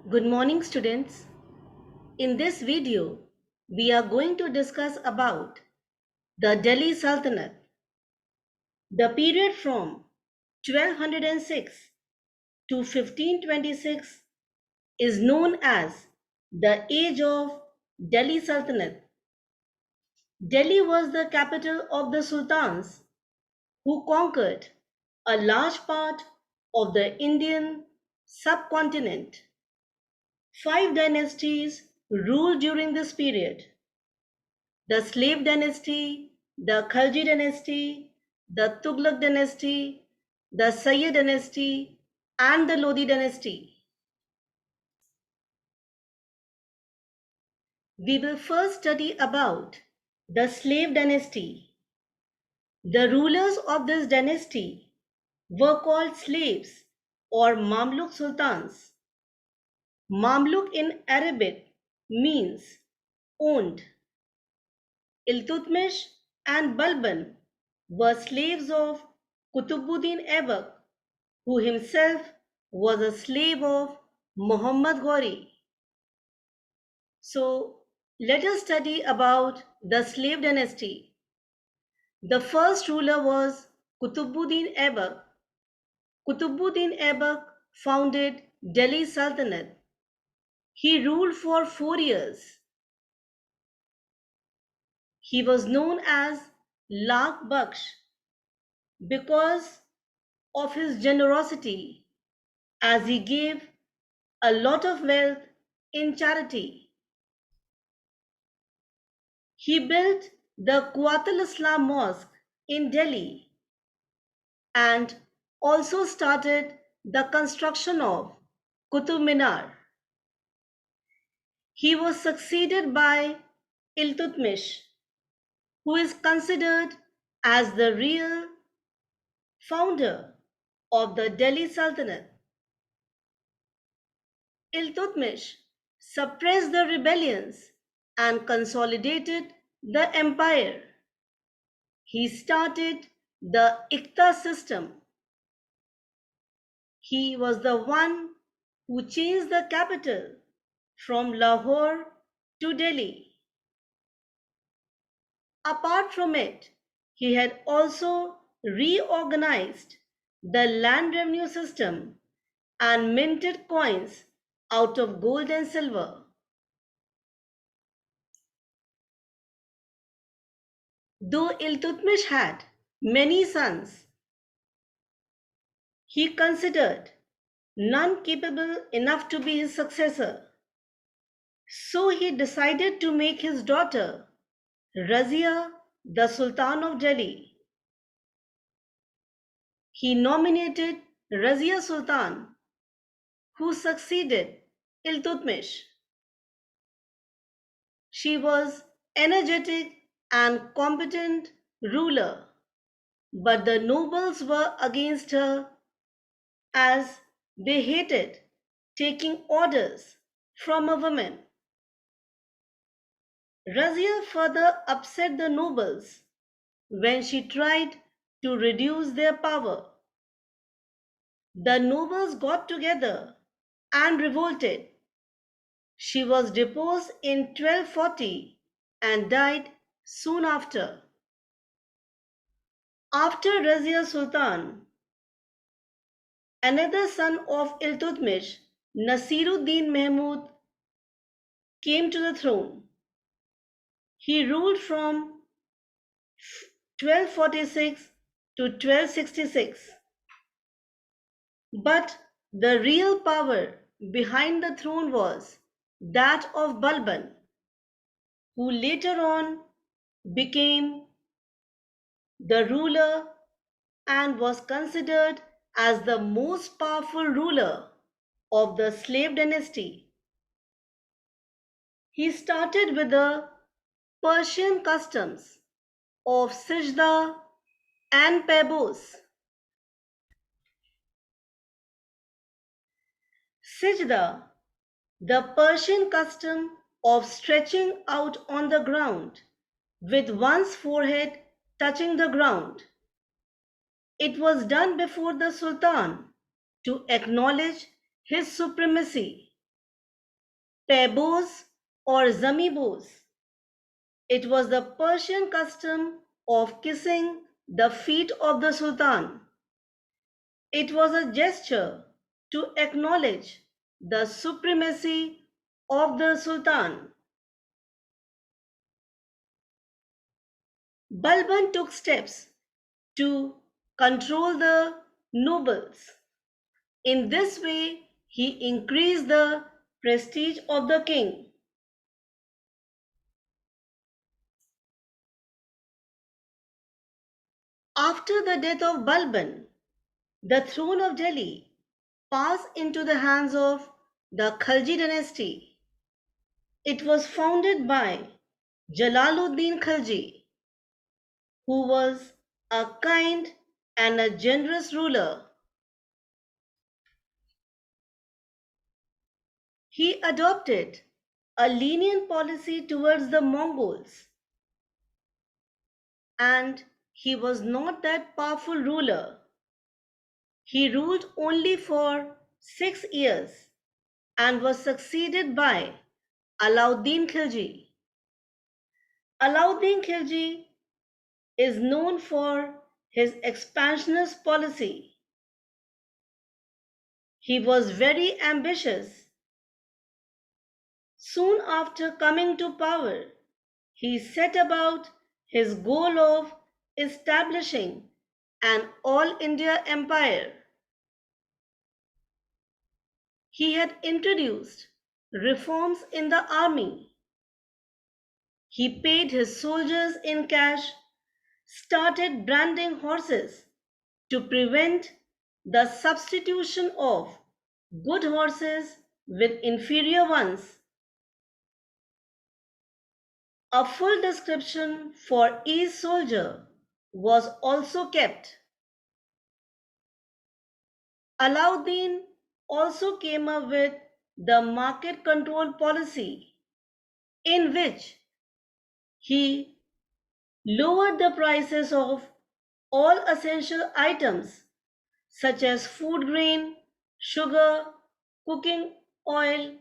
Good morning, students. In this video, we are going to discuss about the Delhi Sultanate. The period from 1206 to 1526 is known as the Age of Delhi Sultanate. Delhi was the capital of the sultans who conquered a large part of the Indian subcontinent. Five dynasties ruled during this period: the Slave dynasty, the Khalji dynasty, the Tughlaq dynasty, the Sayyid dynasty, and the Lodi dynasty. We will first study about the Slave dynasty. The rulers of this dynasty were called slaves or Mamluk sultans. Mamluk in Arabic means owned. Iltutmish and Balban were slaves of Qutbuddin Aibak, who himself was a slave of Muhammad Ghori. So let us study about the slave dynasty. The first ruler was Qutbuddin Aibak. Qutbuddin Aibak founded Delhi Sultanate. He ruled for 4 years. He was known as Lakh Baksh because of his generosity, as he gave a lot of wealth in charity. He built the Quwat al-Islam Mosque in Delhi and also started the construction of Qutub Minar. He was succeeded by Iltutmish, who is considered as the real founder of the Delhi Sultanate. Iltutmish suppressed the rebellions and consolidated the empire. He started the Iqta system. He was the one who changed the capital from Lahore to Delhi. Apart from it, he had also reorganized the land revenue system and minted coins out of gold and silver. Though Iltutmish had many sons, he considered none capable enough to be his successor. So he decided to make his daughter Razia the Sultan of Delhi. He nominated Razia Sultan, who succeeded Iltutmish. She was energetic and competent ruler, but the nobles were against her as they hated taking orders from a woman. Razia further upset the nobles when she tried to reduce their power. The nobles got together and revolted. She was deposed in 1240 and died soon after. After Razia Sultan, another son of Iltutmish, Nasiruddin Mahmud, came to the throne. He ruled from 1246 to 1266. But the real power behind the throne was that of Balban, who later on became the ruler and was considered as the most powerful ruler of the slave dynasty. He started with the Persian customs of Sijda and Pebos. Sijda, the Persian custom of stretching out on the ground with one's forehead touching the ground. It was done before the Sultan to acknowledge his supremacy. pebos or zamibos. It was the Persian custom of kissing the feet of the Sultan. It was a gesture to acknowledge the supremacy of the Sultan. Balban took steps to control the nobles. In this way, he increased the prestige of the king. After the death of Balban, the throne of Delhi passed into the hands of the Khalji dynasty. It was founded by Jalaluddin Khalji, who was a kind and a generous ruler. He adopted a lenient policy towards the Mongols, and he was not that powerful ruler. He ruled only for 6 years and was succeeded by Alauddin Khilji. Alauddin Khilji is known for his expansionist policy. He was very ambitious. Soon after coming to power, he set about his goal of establishing an all India empire. He had introduced reforms in the army. He paid his soldiers in cash, started branding horses to prevent the substitution of good horses with inferior ones. A full description for each soldier was also kept. Alauddin also came up with the market control policy, in which he lowered the prices of all essential items such as food grain, sugar, cooking oil,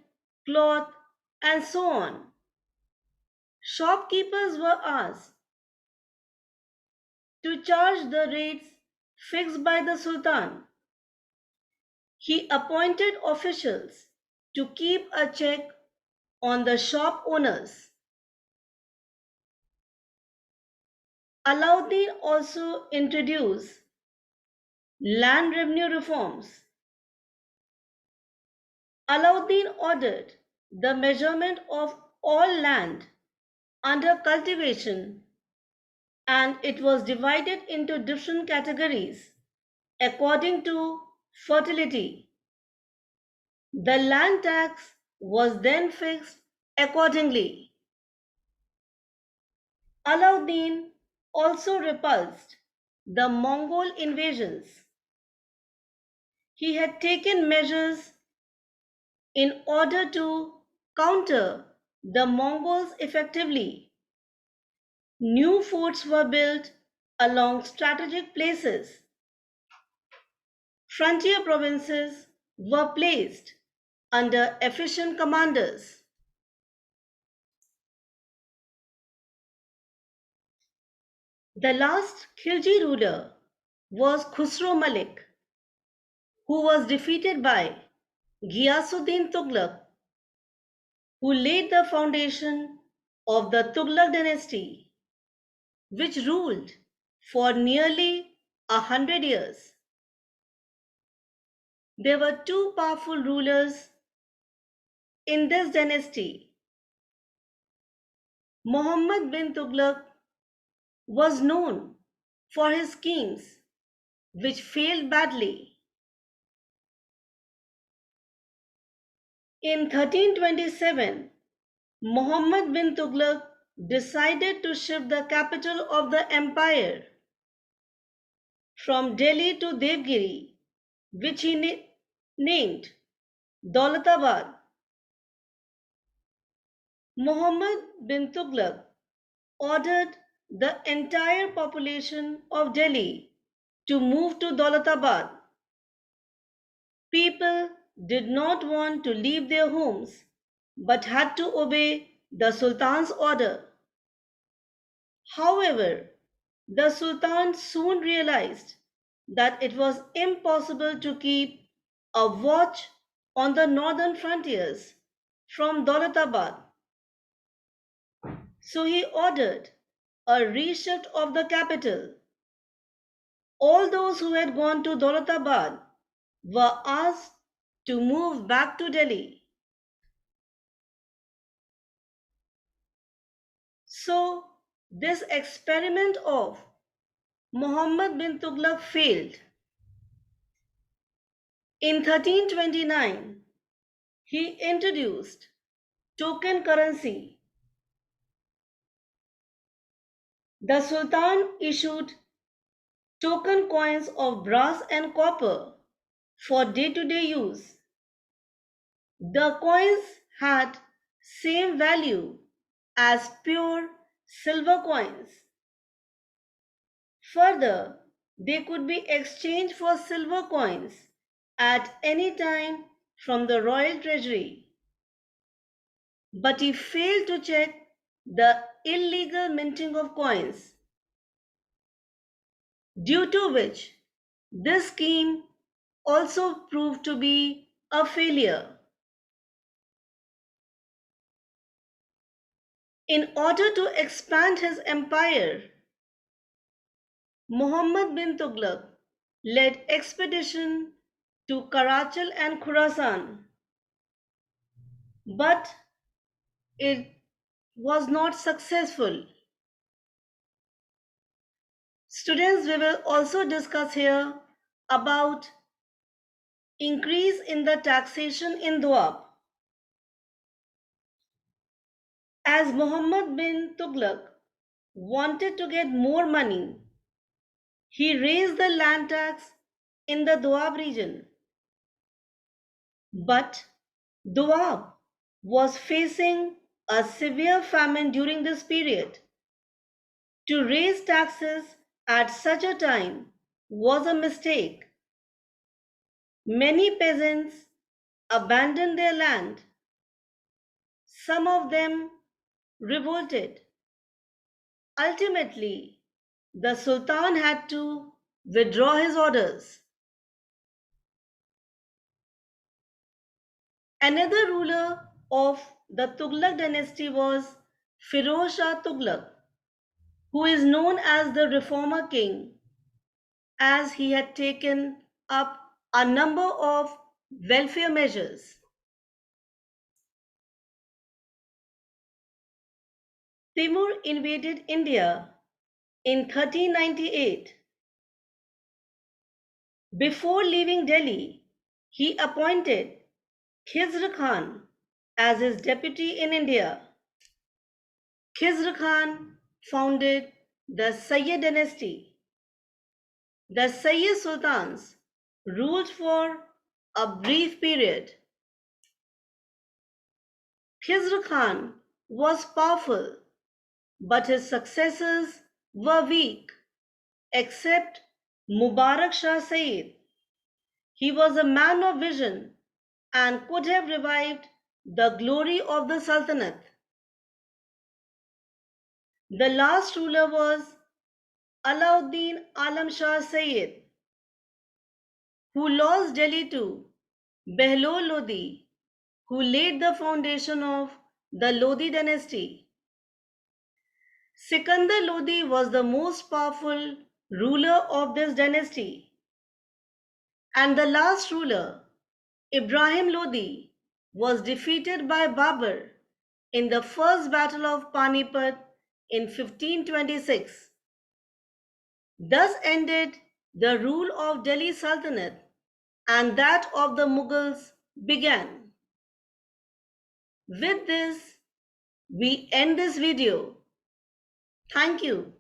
cloth, and so on. Shopkeepers were asked to charge the rates fixed by the Sultan. He appointed officials to keep a check on the shop owners. Alauddin also introduced land revenue reforms. Alauddin ordered the measurement of all land under cultivation, and it was divided into different categories according to fertility. The land tax was then fixed accordingly. Alauddin also repulsed the Mongol invasions. He had taken measures in order to counter the Mongols effectively. New forts were built along strategic places. Frontier provinces were placed under efficient commanders. The last Khilji ruler was Khusro Malik, who was defeated by Ghiyasuddin Tughlaq, who laid the foundation of the Tughlaq dynasty, which ruled for nearly 100 years. There were two powerful rulers in this dynasty. Muhammad bin Tughlaq was known for his schemes, which failed badly. In 1327, Muhammad bin Tughlaq decided to shift the capital of the empire from Delhi to Devgiri, which he named Daulatabad. Muhammad bin Tughlaq ordered the entire population of Delhi to move to Daulatabad. People did not want to leave their homes but had to obey the Sultan's order. However, the Sultan soon realized that it was impossible to keep a watch on the northern frontiers from Daulatabad. So he ordered a reshift of the capital. All those who had gone to Daulatabad were asked to move back to Delhi. So this experiment of Muhammad bin Tughlaq failed. In 1329, he introduced token currency. The Sultan issued token coins of brass and copper for day-to-day use. The coins had same value as pure silver coins. Further, they could be exchanged for silver coins at any time from the royal treasury. But he failed to check the illegal minting of coins, due to which this scheme also proved to be a failure. In order to expand his empire, Muhammad bin Tughlaq led expedition to Karachal and Khurasan, but it was not successful. Students, we will also discuss here about increase in the taxation in Doab. As Muhammad bin Tughlaq wanted to get more money, he raised the land tax in the Doab region. But Doab was facing a severe famine during this period. To raise taxes at such a time was a mistake. Many peasants abandoned their land. Some of them revolted. Ultimately, the Sultan had to withdraw his orders. Another ruler of the Tughlaq dynasty was Firoz Shah Tughlaq, who is known as the reformer king, as he had taken up a number of welfare measures. Timur invaded India in 1398. Before leaving Delhi, he appointed Khizr Khan as his deputy in India. Khizr Khan founded the Sayyid dynasty. The Sayyid sultans ruled for a brief period. Khizr Khan was powerful, but his successors were weak, except Mubarak Shah Sayyid. He was a man of vision and could have revived the glory of the Sultanate. The last ruler was Alauddin Alam Shah Sayyid, who lost Delhi to Behlol Lodi, who laid the foundation of the Lodi dynasty. Sikandar Lodi was the most powerful ruler of this dynasty. And the last ruler, Ibrahim Lodi, was defeated by Babur in the first battle of Panipat in 1526. Thus ended the rule of Delhi Sultanate and that of the Mughals began. With this, we end this video. Thank you.